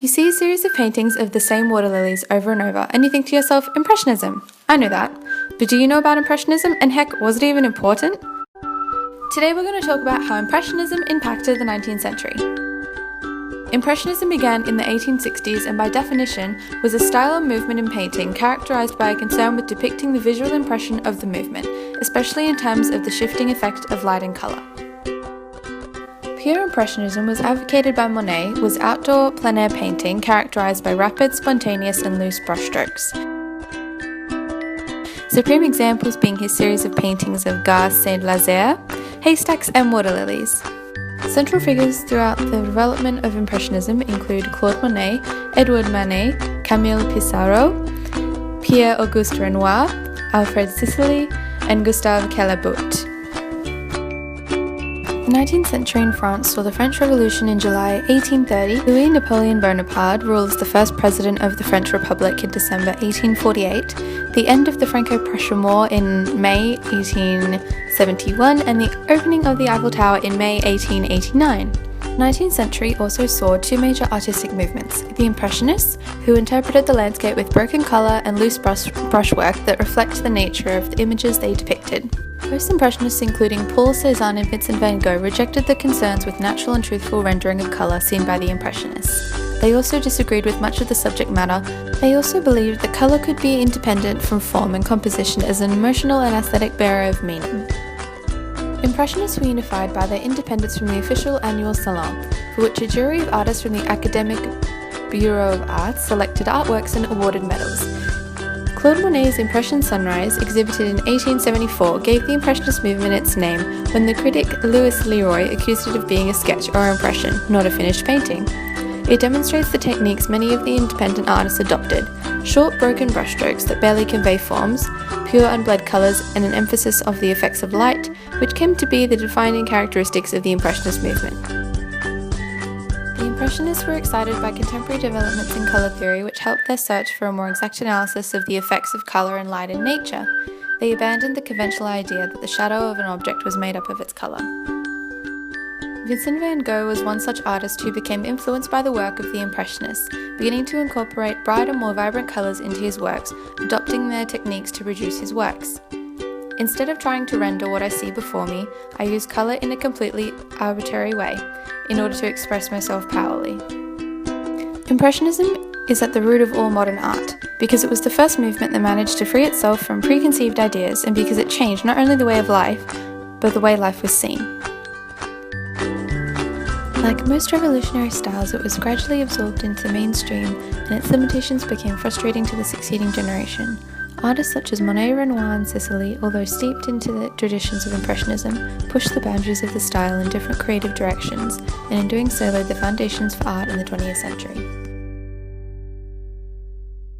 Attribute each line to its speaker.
Speaker 1: You see a series of paintings of the same water lilies over and over, and you think to yourself, Impressionism. I know that. But do you know about Impressionism? And heck, was it even important? Today we're going to talk about how Impressionism impacted the 19th century. Impressionism began in the 1860s and by definition was a style and movement in painting characterized by a concern with depicting the visual impression of the movement, especially in terms of the shifting effect of light and color. Pure Impressionism was advocated by Monet was outdoor plein air painting characterized by rapid, spontaneous and loose brushstrokes. Supreme examples being his series of paintings of Gare Saint-Lazare, haystacks and water lilies. Central figures throughout the development of Impressionism include Claude Monet, Edouard Manet, Camille Pissarro, Pierre-Auguste Renoir, Alfred Sisley and Gustave Caillebotte. The 19th century in France saw the French Revolution in July 1830. Louis Napoleon Bonaparte ruled as the first president of the French Republic in December 1848, the end of the Franco-Prussian War in May 1871, and the opening of the Eiffel Tower in May 1889. The 19th century also saw two major artistic movements: the Impressionists, who interpreted the landscape with broken colour and loose brushwork that reflect the nature of the images they depicted. Post-Impressionists, including Paul Cézanne and Vincent van Gogh, rejected the concerns with natural and truthful rendering of colour seen by the Impressionists. They also disagreed with much of the subject matter. They also believed that colour could be independent from form and composition as an emotional and aesthetic bearer of meaning. Impressionists were unified by their independence from the official annual salon, for which a jury of artists from the Academic Bureau of Arts selected artworks and awarded medals. Claude Monet's Impression Sunrise, exhibited in 1874, gave the Impressionist movement its name when the critic Louis Leroy accused it of being a sketch or impression, not a finished painting. It demonstrates the techniques many of the independent artists adopted: short, broken brushstrokes that barely convey forms, pure unbled colours, and an emphasis of the effects of light, which came to be the defining characteristics of the Impressionist movement. The Impressionists were excited by contemporary developments in colour theory which helped their search for a more exact analysis of the effects of colour and light in nature. They abandoned the conventional idea that the shadow of an object was made up of its colour. Vincent van Gogh was one such artist who became influenced by the work of the Impressionists, beginning to incorporate brighter, more vibrant colours into his works, adopting their techniques to produce his works. Instead of trying to render what I see before me, I use colour in a completely arbitrary way, in order to express myself powerfully. Impressionism is at the root of all modern art, because it was the first movement that managed to free itself from preconceived ideas and because it changed not only the way of life, but the way life was seen. Like most revolutionary styles, it was gradually absorbed into the mainstream and its limitations became frustrating to the succeeding generation. Artists such as Monet, Renoir and Sisley, although steeped into the traditions of Impressionism, pushed the boundaries of the style in different creative directions, and in doing so laid the foundations for art in the 20th century.